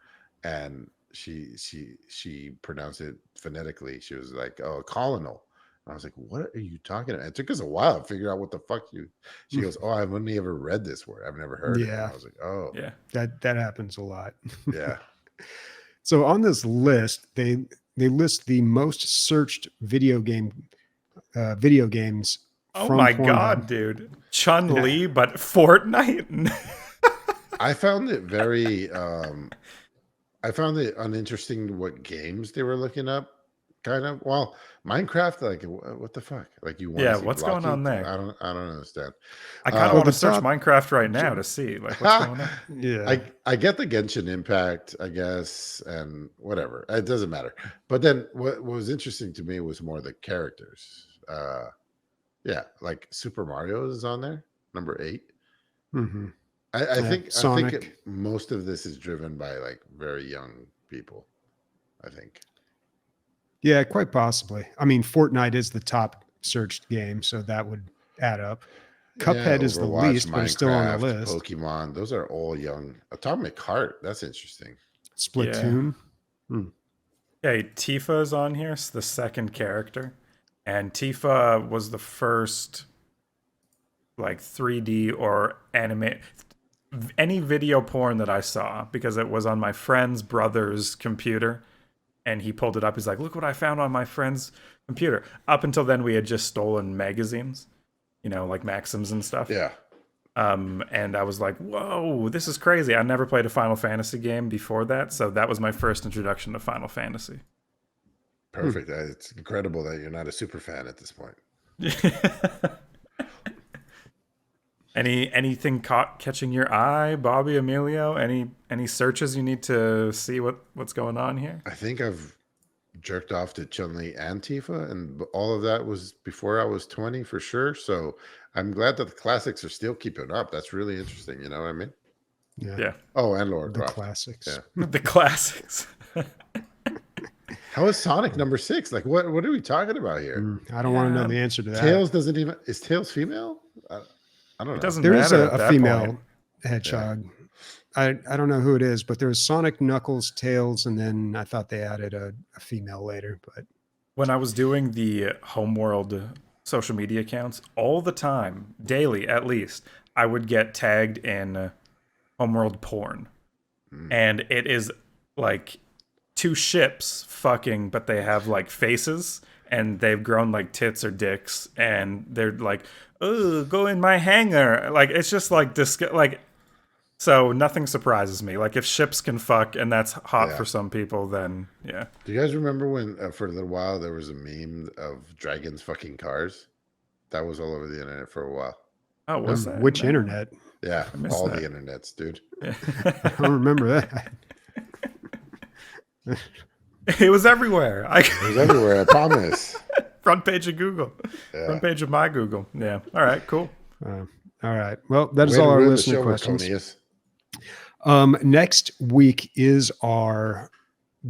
and she pronounced it phonetically. She was like, "Oh, colonel." And I was like, "What are you talking about?" It took us a while to figure out what the fuck you. She goes, "Oh, I've only ever read this word. I've never heard it." And Yeah. I was like, "Oh, Yeah. That happens a lot. yeah." So on this list, they list the most searched video games Oh from my Pornhub. God, dude. Chun-Li, but Fortnite? I found it very. I found it uninteresting what games they were looking up. Kind of. Well, Minecraft, like, what the fuck? Like, you want Yeah, to see what's going blocking? on there? I don't understand. I kind of Well, want to the search top- Minecraft right now to see like what's going on. Yeah. I get the Genshin Impact, I guess, and whatever. It doesn't matter. But then what was interesting to me was more the characters. Yeah, like Super Mario is on there, number 8. Mhm. I Yeah, think Sonic. most of this is driven by like very young people. I think. Yeah, quite possibly. I mean, Fortnite is the top searched game, so that would add up. Cuphead is the Overwatch, least, but it's still on the Minecraft, list. Pokemon, those are all young. Atomic Heart, that's interesting. Splatoon. Yeah, Tifa is on here. It's the second character. And Tifa was the first like 3D or anime any video porn that I saw because it was on my friend's brother's computer and he pulled it up. He's like, "Look what I found on my friend's computer." Up until then we had just stolen magazines, you know, like Maxims and stuff. Yeah. And I was like, "Whoa, this is crazy." I never played a Final Fantasy game before that, so that was my first introduction to Final Fantasy. Perfect. It's incredible that you're not a super fan at this point. Anything catching your eye, Bobby, Emilio? Any searches you need to see what's going on here? I think I've jerked off to Chun-Li and Tifa, and all of that was before I was 20 for sure. So I'm glad that the classics are still keeping up. That's really interesting. You know what I mean? Yeah, Oh, and Laura The Croft. classics. Yeah. the classics. How is Sonic number 6? Like, what are we talking about here? I don't want to know the answer to that. Tails doesn't even. Is Tails female? I don't know. It doesn't There is matter at a that female point. hedgehog. I don't know who it is, but there's Sonic, Knuckles, Tails, and then I thought they added a female later. But When I was doing the Homeworld social media accounts, all the time, daily at least, I would get tagged in Homeworld porn. And it is like 2 ships fucking, but they have like faces and they've grown like tits or dicks and they're like, "Oh, go in my hangar." Like it's just like so nothing surprises me. Like if ships can fuck and that's hot Yeah. for some people, then yeah. Do you guys remember when, for a little while, there was a meme of dragons fucking cars? That was all over the internet for a while. Oh, what's that? which No. internet? Yeah, missed all that. the internets, dude. I don't remember that. It was everywhere. It was everywhere, I promise. Front page of Google. Yeah. Front page of my Google. Yeah. All right, cool. All right. Well, that is Way to all our ruin the listener show, questions. Marconius. Next week is our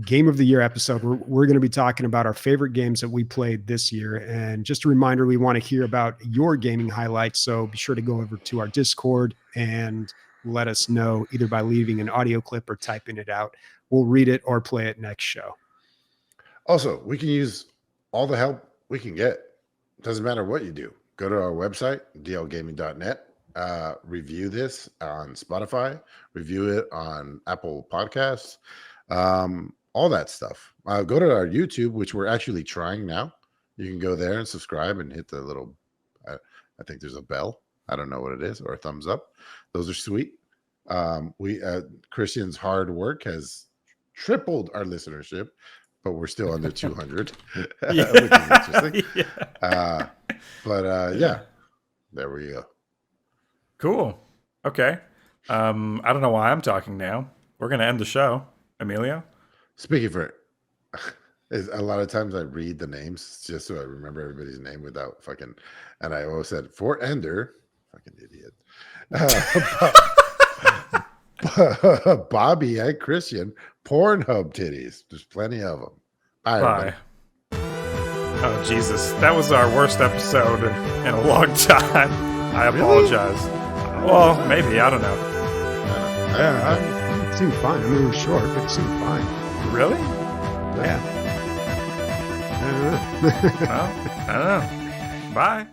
Game of the Year episode. We're going to be talking about our favorite games that we played this year. And just a reminder, we want to hear about your gaming highlights. So be sure to go over to our Discord and let us know either by leaving an audio clip or typing it out. We'll read it or play it next show. Also, we can use all the help we can get. Doesn't matter what you do. Go to our website, dlgaming.net. Review this on Spotify. Review it on Apple Podcasts. All that stuff. Go to our YouTube, which we're actually trying now. You can go there and subscribe and hit the little, I think there's a bell. I don't know what it is, or a thumbs up. Those are sweet. Christian's hard work has tripled our listenership, but we're still under 200, which is interesting. Yeah. Yeah, there we go. Cool. Okay. I don't know why I'm talking now. We're going to end the show. Emilio? Speaking for is a lot of times I read the names just so I remember everybody's name without fucking, and I always said Fort Ender, fucking idiot. Bobby and Christian, Pornhub titties. There's plenty of them. Bye, everybody. Bye. Oh, Jesus. That was our worst episode in a long time. I apologize. Well, maybe. I don't know. It seemed fine. I mean, it was short, but it seemed fine. Really? Yeah. I don't know. Well, I don't know. Bye.